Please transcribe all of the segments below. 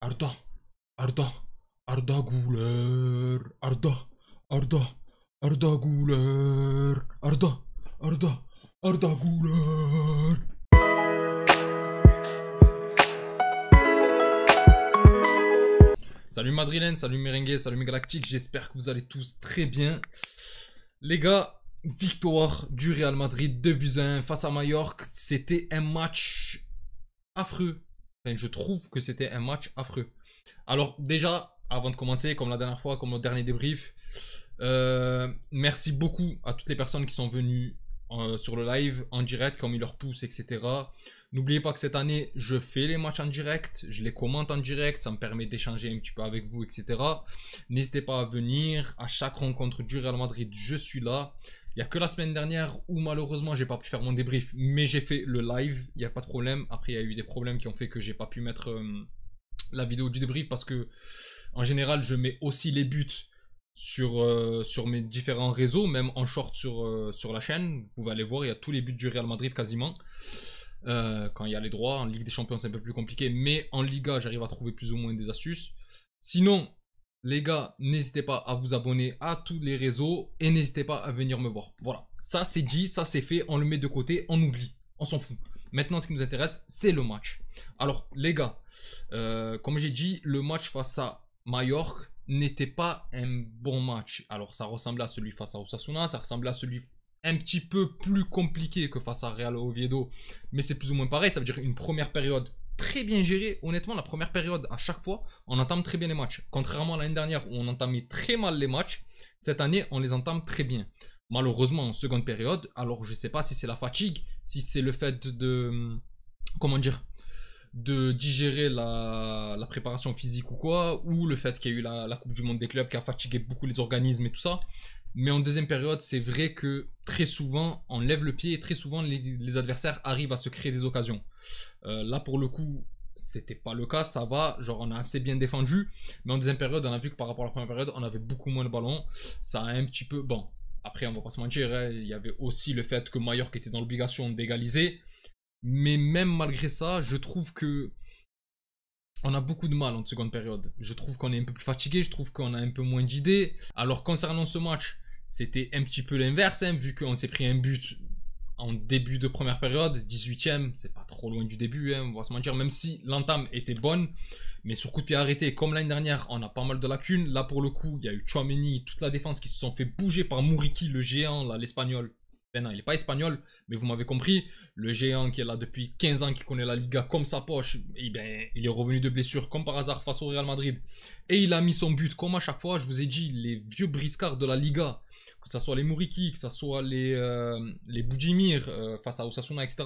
Arda, Arda, Arda Güler, Arda, Arda Güler, Arda Güler. Salut Madrilène, salut Merengue, salut mes galactiques, j'espère que vous allez tous très bien. Les gars, victoire du Real Madrid 2-1 face à Majorque, c'était un match affreux. Enfin, je trouve que c'était un match affreux. Alors déjà, avant de commencer, comme la dernière fois, comme le dernier débrief, merci beaucoup à toutes les personnes qui sont venues sur le live, en direct, comme ils leur poussent, etc. N'oubliez pas que cette année, je fais les matchs en direct, je les commente en direct, ça me permet d'échanger un petit peu avec vous, etc. N'hésitez pas à venir, à chaque rencontre du Real Madrid, je suis là. Il n'y a que la semaine dernière où malheureusement j'ai pas pu faire mon débrief, mais j'ai fait le live, il n'y a pas de problème. Après il y a eu des problèmes qui ont fait que j'ai pas pu mettre la vidéo du débrief parce que en général je mets aussi les buts sur mes différents réseaux, même en short sur la chaîne. Vous pouvez aller voir, il y a tous les buts du Real Madrid quasiment. Quand il y a les droits, en Ligue des Champions c'est un peu plus compliqué, mais en Liga j'arrive à trouver plus ou moins des astuces. Sinon, les gars, n'hésitez pas à vous abonner à tous les réseaux et n'hésitez pas à venir me voir. Voilà, ça c'est dit, ça c'est fait, on le met de côté, on oublie, on s'en fout. Maintenant, ce qui nous intéresse, c'est le match. Alors, les gars, comme j'ai dit, le match face à Majorque n'était pas un bon match. Alors, ça ressemblait à celui face à Osasuna, ça ressemblait à celui un petit peu plus compliqué que face à Real Oviedo, mais c'est plus ou moins pareil. Ça veut dire une première période très bien gérée. Honnêtement, la première période, à chaque fois, on entame très bien les matchs. Contrairement à l'année dernière où on entamait très mal les matchs, cette année, on les entame très bien. Malheureusement, en seconde période, alors je ne sais pas si c'est la fatigue, si c'est le fait de... Comment dire, de digérer la préparation physique ou quoi, ou le fait qu'il y a eu la Coupe du Monde des clubs qui a fatigué beaucoup les organismes et tout ça. Mais en deuxième période, c'est vrai que très souvent, on lève le pied et très souvent, les adversaires arrivent à se créer des occasions. Là, pour le coup, c'était pas le cas, ça va. Genre, on a assez bien défendu. Mais en deuxième période, on a vu que par rapport à la première période, on avait beaucoup moins de ballons. Ça a un petit peu... Bon, après, on va pas se mentir, hein, il y avait aussi le fait que Majorque était dans l'obligation d'égaliser. Mais même malgré ça, je trouve que on a beaucoup de mal en seconde période. Je trouve qu'on est un peu plus fatigué, je trouve qu'on a un peu moins d'idées. Alors concernant ce match, c'était un petit peu l'inverse, hein, vu qu'on s'est pris un but en début de première période, 18ème, c'est pas trop loin du début, hein, on va se mentir, même si l'entame était bonne, mais sur coup de pied arrêté, comme l'année dernière, on a pas mal de lacunes. Là pour le coup, il y a eu Tchouaméni, toute la défense qui se sont fait bouger par Mouriki, le géant, là, l'espagnol. Ben non, il n'est pas espagnol, mais vous m'avez compris. Le géant qui est là depuis 15 ans, qui connaît la Liga comme sa poche, et ben, il est revenu de blessure comme par hasard face au Real Madrid. Et il a mis son but comme à chaque fois. Je vous ai dit, les vieux briscards de la Liga, que ce soit les Mouriki, que ce soit les Boudjimir face à Osasuna, etc.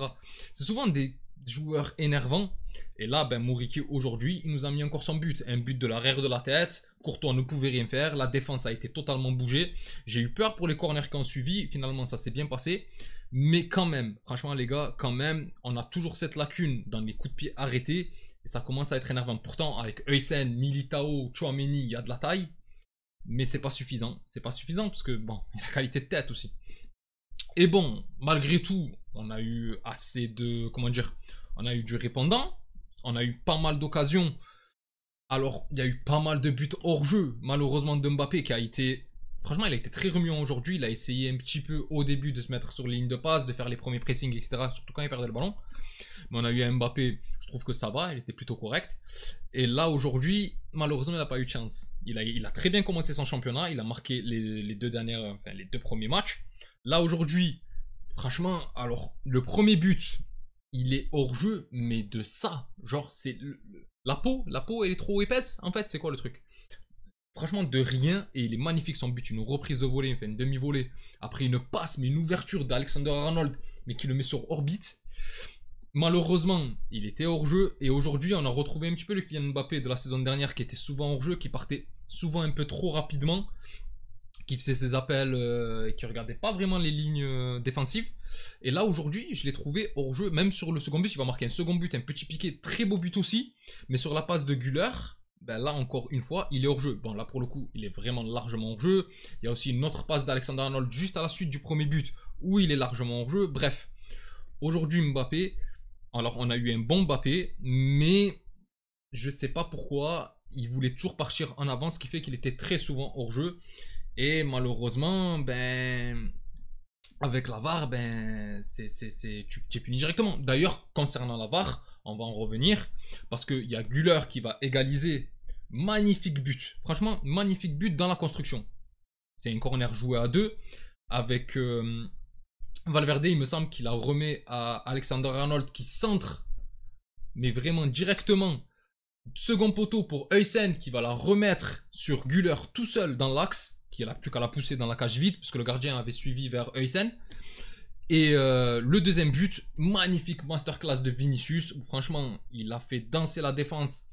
C'est souvent des joueurs énervants. Et là, ben, Mouriki aujourd'hui, il nous a mis encore son but. Un but de l'arrière de la tête. Courtois ne pouvait rien faire. La défense a été totalement bougée. J'ai eu peur pour les corners qui ont suivi. Finalement, ça s'est bien passé. Mais quand même, franchement les gars, quand même, on a toujours cette lacune dans les coups de pied arrêtés. Et ça commence à être énervant. Pourtant, avec Huysen, Militao, Tchouaméni, il y a de la taille. Mais c'est pas suffisant. C'est pas suffisant parce que, bon, il y a la qualité de tête aussi. Et bon, malgré tout, on a eu assez de... Comment dire? On a eu du répondant. On a eu pas mal d'occasions. Alors, il y a eu pas mal de buts hors jeu. Malheureusement, de Mbappé qui a été... Franchement, il a été très remuant aujourd'hui. Il a essayé un petit peu au début de se mettre sur les lignes de passe, de faire les premiers pressings, etc. Surtout quand il perdait le ballon. Mais on a eu un Mbappé, je trouve que ça va. Il était plutôt correct. Et là, aujourd'hui, malheureusement, il n'a pas eu de chance. Il a très bien commencé son championnat. Il a marqué les deux premiers matchs. Là, aujourd'hui, franchement, alors, le premier but... Il est hors jeu, mais de ça, genre c'est la peau elle est trop épaisse en fait, c'est quoi le truc? Franchement de rien, et il est magnifique son but, une reprise de volée, il fait une demi-volée, après une passe, mais une ouverture d'Alexander Arnold, mais qui le met sur orbite. Malheureusement, il était hors jeu, et aujourd'hui on a retrouvé un petit peu le Kylian Mbappé de la saison dernière qui était souvent hors jeu, qui partait souvent un peu trop rapidement, qui faisait ses appels et qui regardait pas vraiment les lignes défensives. Et là aujourd'hui, je l'ai trouvé hors jeu, même sur le second but, il va marquer un second but, un petit piqué, très beau but aussi, mais sur la passe de Güler, ben là encore une fois, il est hors jeu. Bon là pour le coup, il est vraiment largement hors jeu. Il y a aussi une autre passe d'Alexander Arnold juste à la suite du premier but, où il est largement hors jeu. Bref, aujourd'hui Mbappé, alors on a eu un bon Mbappé, mais je sais pas pourquoi, il voulait toujours partir en avant, ce qui fait qu'il était très souvent hors jeu. Et malheureusement, ben, avec la VAR, ben, tu es puni directement. D'ailleurs, concernant la VAR, on va en revenir, parce qu'il y a Güler qui va égaliser. Magnifique but. Franchement, magnifique but dans la construction. C'est un corner joué à deux, avec Valverde, il me semble qu'il la remet à Alexander Arnold qui centre, mais vraiment directement. Second poteau pour Huysen qui va la remettre sur Güler tout seul dans l'axe, qui n'a plus qu'à la pousser dans la cage vide, puisque le gardien avait suivi vers Huysen. Et le deuxième but, magnifique masterclass de Vinicius, où franchement, il a fait danser la défense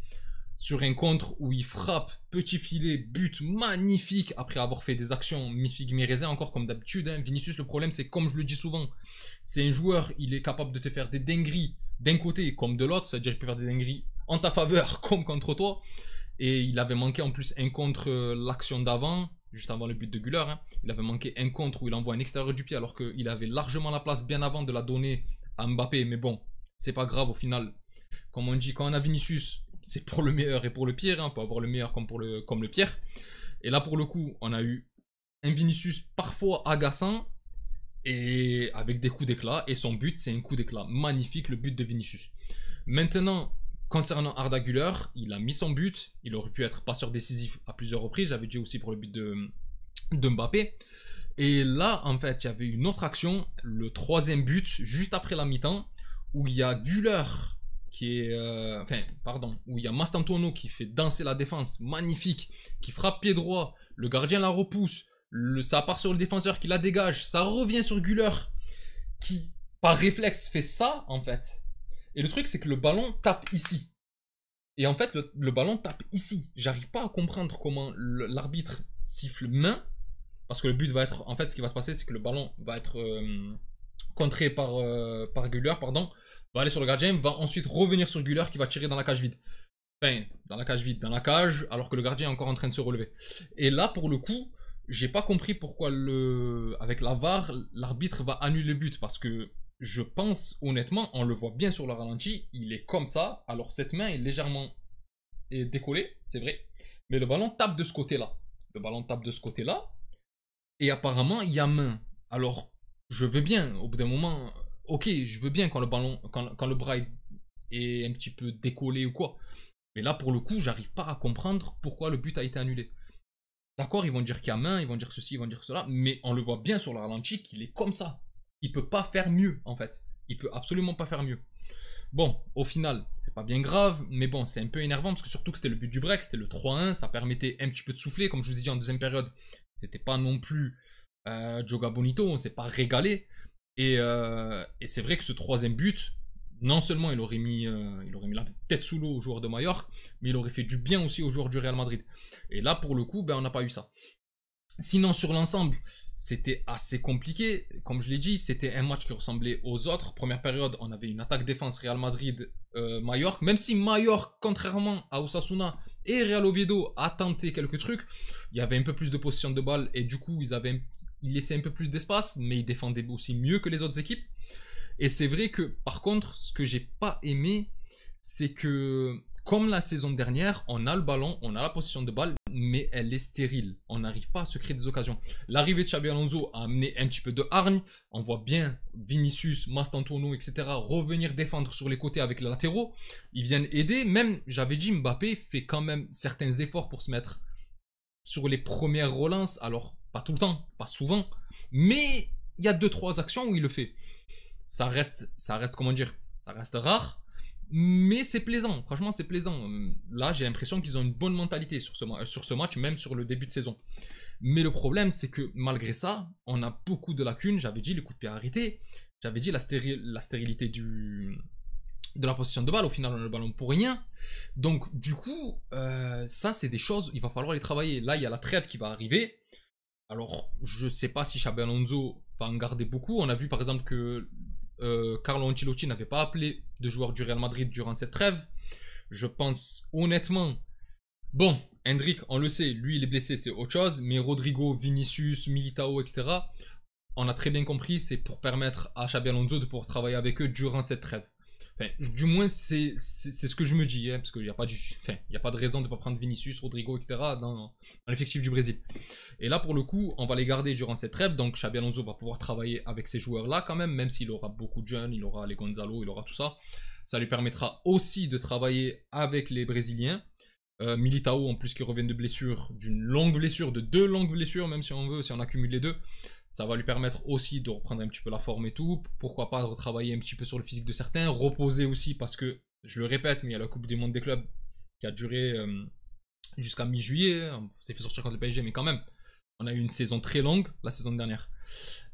sur un contre où il frappe, petit filet, but magnifique, après avoir fait des actions mi-figue mi-raisin, encore comme d'habitude. Hein. Vinicius, le problème, c'est comme je le dis souvent, c'est un joueur, il est capable de te faire des dingueries d'un côté comme de l'autre, c'est-à-dire qu'il peut faire des dingueries en ta faveur comme contre toi. Et il avait manqué en plus un contre l'action d'avant, juste avant le but de Güler. Hein. Il avait manqué un contre où il envoie un extérieur du pied alors qu'il avait largement la place bien avant de la donner à Mbappé. Mais bon, c'est pas grave au final. Comme on dit, quand on a Vinicius, c'est pour le meilleur et pour le pire. Hein. On peut avoir le meilleur comme le pire. Et là pour le coup, on a eu un Vinicius parfois agaçant et avec des coups d'éclat. Et son but, c'est un coup d'éclat magnifique, le but de Vinicius. Maintenant, concernant Arda Güler, il a mis son but. Il aurait pu être passeur décisif à plusieurs reprises. J'avais dit aussi pour le but de Mbappé. Et là, en fait, il y avait une autre action, le troisième but, juste après la mi-temps, où il y a Güler qui est... où il y a Mastantuono qui fait danser la défense, magnifique, qui frappe pied droit, le gardien la repousse, ça part sur le défenseur qui la dégage, ça revient sur Güler, qui, par réflexe, fait ça, en fait. Et le truc, c'est que le ballon tape ici. Et en fait, le ballon tape ici. J'arrive pas à comprendre comment l'arbitre siffle main. Parce que le but va être... En fait, ce qui va se passer, c'est que le ballon va être contré par Güler, pardon. Va aller sur le gardien, va ensuite revenir sur Güler qui va tirer dans la cage vide. Enfin, dans la cage vide, dans la cage, alors que le gardien est encore en train de se relever. Et là, pour le coup, j'ai pas compris pourquoi avec la VAR, l'arbitre va annuler le but. Parce que je pense, honnêtement, on le voit bien sur le ralenti, il est comme ça. Alors cette main est légèrement décollée, c'est vrai. Mais le ballon tape de ce côté-là. Le ballon tape de ce côté-là. Et apparemment, il y a main. Alors, je veux bien, au bout d'un moment, ok, je veux bien quand le ballon, quand le bras est un petit peu décollé ou quoi. Mais là, pour le coup, j'arrive pas à comprendre pourquoi le but a été annulé. D'accord, ils vont dire qu'il y a main, ils vont dire ceci, ils vont dire cela, mais on le voit bien sur le ralenti qu'il est comme ça. Il peut pas faire mieux, en fait. Il peut absolument pas faire mieux. Bon, au final, c'est pas bien grave, mais bon, c'est un peu énervant parce que surtout que c'était le but du break, c'était le 3-1, ça permettait un petit peu de souffler, comme je vous ai dit en deuxième période, c'était pas non plus Joga Bonito, on s'est pas régalé, et c'est vrai que ce troisième but, non seulement il aurait mis la tête sous l'eau aux joueurs de Majorque, mais il aurait fait du bien aussi aux joueurs du Real Madrid. Et là, pour le coup, ben, on n'a pas eu ça. Sinon, sur l'ensemble, c'était assez compliqué. Comme je l'ai dit, c'était un match qui ressemblait aux autres. Première période, on avait une attaque-défense Real Madrid-Majorque. Même si Majorque, contrairement à Osasuna et Real Oviedo, a tenté quelques trucs, il y avait un peu plus de possession de balle et du coup, ils laissaient un peu plus d'espace, mais ils défendaient aussi mieux que les autres équipes. Et c'est vrai que, par contre, ce que j'ai pas aimé, c'est que, comme la saison dernière, on a le ballon, on a la possession de balle, mais elle est stérile. On n'arrive pas à se créer des occasions. L'arrivée de Xabi Alonso a amené un petit peu de hargne. On voit bien Vinicius, Mastantuono, etc. revenir défendre sur les côtés avec les latéraux. Ils viennent aider. Même, j'avais dit, Mbappé fait quand même certains efforts pour se mettre sur les premières relances. Alors, pas tout le temps, pas souvent. Mais il y a 2-3 actions où il le fait. Ça reste, comment dire, ça reste rare. Mais c'est plaisant, franchement c'est plaisant. Là j'ai l'impression qu'ils ont une bonne mentalité sur ce match, même sur le début de saison. Mais le problème c'est que malgré ça, on a beaucoup de lacunes. J'avais dit les coups de pied arrêtés, j'avais dit la stérilité de la possession de balle, au final on a le ballon pour rien. Donc du coup, ça c'est des choses, il va falloir les travailler. Là il y a la trêve qui va arriver. Alors je sais pas si Xabi Alonso va en garder beaucoup. On a vu par exemple que Carlo Ancelotti n'avait pas appelé de joueurs du Real Madrid durant cette trêve. Je pense honnêtement, bon, Hendrik, on le sait, lui il est blessé, c'est autre chose, mais Rodrigo, Vinicius, Militao, etc., on a très bien compris, c'est pour permettre à Xabi Alonso de pouvoir travailler avec eux durant cette trêve. Enfin, du moins, c'est ce que je me dis, hein, parce qu'il n'y a, y a pas de raison de ne pas prendre Vinicius, Rodrigo, etc. dans l'effectif du Brésil. Et là, pour le coup, on va les garder durant cette trêve, donc Xabi Alonso va pouvoir travailler avec ces joueurs-là quand même s'il aura beaucoup de jeunes, il aura les Gonzalo, il aura tout ça. Ça lui permettra aussi de travailler avec les Brésiliens. Militao en plus qui revient de blessure, d'une longue blessure, de 2 longues blessures même si on veut, si on accumule les deux, ça va lui permettre aussi de reprendre un petit peu la forme et tout, pourquoi pas retravailler un petit peu sur le physique de certains, reposer aussi parce que, je le répète, mais il y a la Coupe du Monde des clubs qui a duré jusqu'à mi-juillet, on s'est fait sortir contre le PSG mais quand même, on a eu une saison très longue la saison dernière.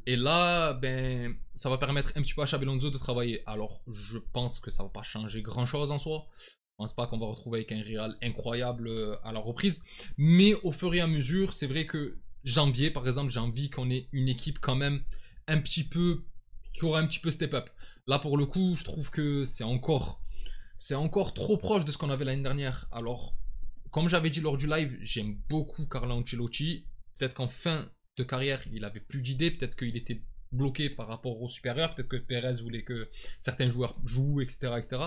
Et là, ben, ça va permettre un petit peu à Xabi Alonso de travailler. Alors, je pense que ça va pas changer grand chose en soi. Je pense pas qu'on va retrouver avec un Real incroyable à la reprise. Mais au fur et à mesure, c'est vrai que janvier, par exemple, j'ai envie qu'on ait une équipe quand même un petit peu, qui aura un petit peu step up. Là, pour le coup, je trouve que c'est encore trop proche de ce qu'on avait l'année dernière. Alors, comme j'avais dit lors du live, j'aime beaucoup Carlo Ancelotti. Peut-être qu'en fin de carrière, il avait plus d'idées. Peut-être qu'il était bloqué par rapport aux supérieurs. Peut-être que Perez voulait que certains joueurs jouent, etc. etc.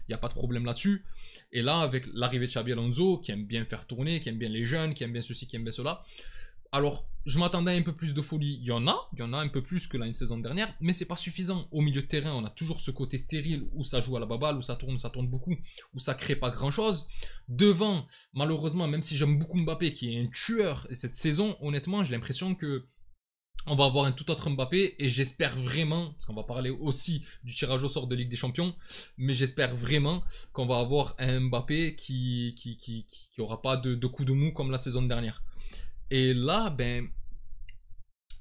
Il n'y a pas de problème là-dessus. Et là, avec l'arrivée de Xabi Alonso, qui aime bien faire tourner, qui aime bien les jeunes, qui aime bien ceci, qui aime bien cela. Alors, je m'attendais à un peu plus de folie. Il y en a un peu plus que la saison dernière, mais c'est pas suffisant. Au milieu de terrain, on a toujours ce côté stérile où ça joue à la baballe, où ça tourne beaucoup, où ça crée pas grand chose. Devant, malheureusement, même si j'aime beaucoup Mbappé, qui est un tueur, et cette saison, honnêtement, j'ai l'impression que on va avoir un tout autre Mbappé et j'espère vraiment, parce qu'on va parler aussi du tirage au sort de Ligue des Champions, mais j'espère vraiment qu'on va avoir un Mbappé qui aura pas de coup de mou comme la saison dernière. Et là, ben,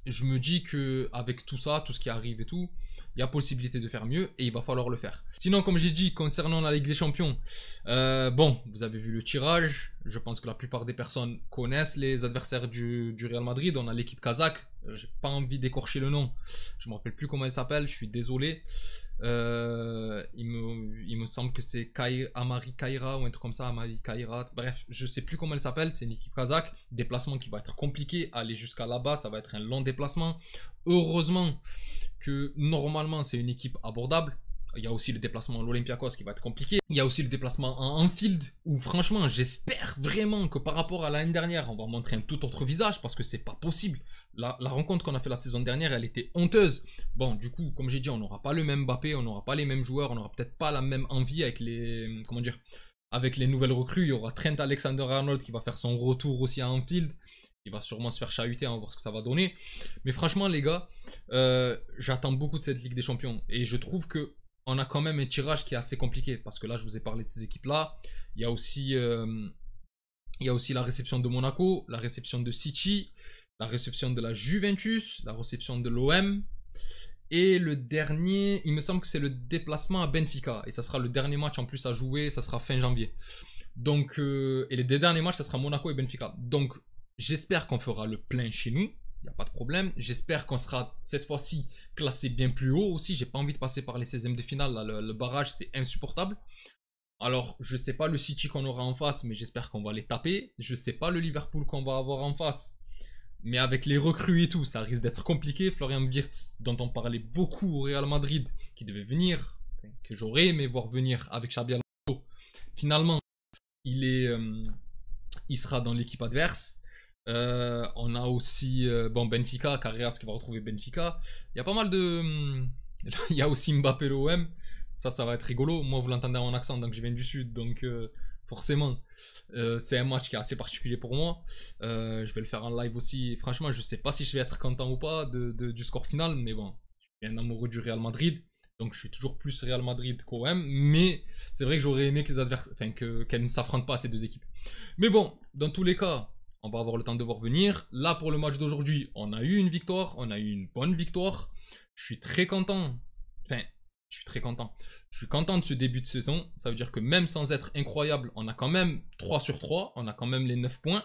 je me dis que avec tout ça, tout ce qui arrive et tout, il y a possibilité de faire mieux et il va falloir le faire. Sinon, comme j'ai dit, concernant la Ligue des Champions, bon, vous avez vu le tirage. Je pense que la plupart des personnes connaissent les adversaires du Real Madrid. On a l'équipe kazakh. J'ai pas envie d'écorcher le nom. Je me rappelle plus comment elle s'appelle. Je suis désolé. Il me semble que c'est Amari Kaira ou un truc comme ça. Amari Kaira. Bref, je sais plus comment elle s'appelle. C'est une équipe kazakh. Déplacement qui va être compliqué. Aller jusqu'à là-bas, ça va être un long déplacement. Heureusement que normalement c'est une équipe abordable. Il y a aussi le déplacement à l'Olympiakos qui va être compliqué. Il y a aussi le déplacement à Anfield où franchement j'espère vraiment que par rapport à l'année dernière on va montrer un tout autre visage parce que c'est pas possible. La rencontre qu'on a fait la saison dernière elle était honteuse. Bon du coup comme j'ai dit on n'aura pas le même Mbappé, on n'aura pas les mêmes joueurs, on n'aura peut-être pas la même envie avec les... comment dire, avec les nouvelles recrues. Il y aura Trent Alexander-Arnold qui va faire son retour aussi à Anfield. Il va sûrement se faire chahuter, on va voir ce que ça va donner. Mais franchement les gars, j'attends beaucoup de cette Ligue des Champions. Et je trouve que on a quand même un tirage qui est assez compliqué. Parce que là je vous ai parlé de ces équipes-là. Il y a aussi la réception de Monaco, la réception de City, la réception de la Juventus, la réception de l'OM. Et le dernier, il me semble que c'est le déplacement à Benfica. Et ça sera le dernier match en plus à jouer, ça sera fin janvier. Donc, et les deux derniers matchs, ça sera Monaco et Benfica. Donc, j'espère qu'on fera le plein chez nous. Il n'y a pas de problème. J'espère qu'on sera cette fois-ci classé bien plus haut aussi. J'ai pas envie de passer par les 16e de finale. Là, le barrage, c'est insupportable. Alors, je sais pas le City qu'on aura en face, mais j'espère qu'on va les taper. Je sais pas le Liverpool qu'on va avoir en face. Mais avec les recrues et tout, ça risque d'être compliqué. Florian Wirtz, dont on parlait beaucoup au Real Madrid, qui devait venir, que j'aurais aimé voir venir avec Xabi Alonso. Finalement, il sera dans l'équipe adverse. On a aussi Benfica, Carreras qui va retrouver Benfica. Il y a pas mal de... Il y a aussi Mbappé l'OM. Ça va être rigolo. Moi, vous l'entendez en accent, donc je viens du sud. Donc, forcément, c'est un match qui est assez particulier pour moi. Je vais le faire en live aussi. Franchement, je sais pas si je vais être content ou pas du score final. Mais bon, je suis un amoureux du Real Madrid. Donc, je suis toujours plus Real Madrid qu'OM. Mais c'est vrai que j'aurais aimé que les adversaires... Enfin, qu'elles ne s'affrontent pas ces deux équipes. Mais bon, dans tous les cas... On va avoir le temps de voir venir. Là, pour le match d'aujourd'hui, on a eu une victoire. On a eu une bonne victoire. Je suis très content. Enfin, je suis très content. Je suis content de ce début de saison. Ça veut dire que même sans être incroyable, on a quand même 3 sur 3. On a quand même les 9 points.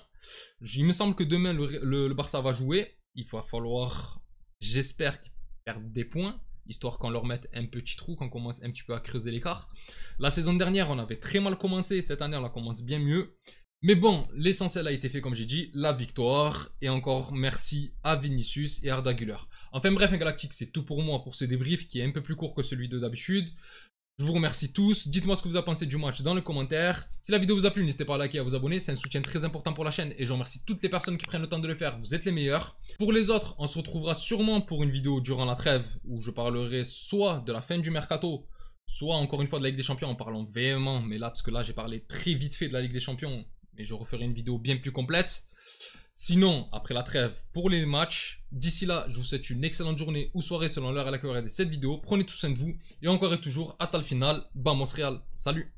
Il me semble que demain, le Barça va jouer. Il va falloir, j'espère, qu'ils perdent des points. Histoire qu'on leur mette un petit trou, qu'on commence un petit peu à creuser l'écart. La saison dernière, on avait très mal commencé. Cette année, on la commence bien mieux. Mais bon, l'essentiel a été fait comme j'ai dit, la victoire. Et encore merci à Vinicius et Arda Güler. Enfin bref, un Galactique, c'est tout pour moi pour ce débrief qui est un peu plus court que celui de d'habitude. Je vous remercie tous. Dites-moi ce que vous avez pensé du match dans les commentaires. Si la vidéo vous a plu, n'hésitez pas à liker et à vous abonner. C'est un soutien très important pour la chaîne. Et je remercie toutes les personnes qui prennent le temps de le faire. Vous êtes les meilleurs. Pour les autres, on se retrouvera sûrement pour une vidéo durant la trêve où je parlerai soit de la fin du mercato, soit encore une fois de la Ligue des Champions en parlant véhément. Mais là, parce que là, j'ai parlé très vite fait de la Ligue des Champions. Mais je referai une vidéo bien plus complète. Sinon, après la trêve, pour les matchs, d'ici là, je vous souhaite une excellente journée ou soirée selon l'heure à laquelle vous regardez cette vidéo. Prenez tout soin de vous. Et encore et toujours, hasta le final. Vamos Real. Salut.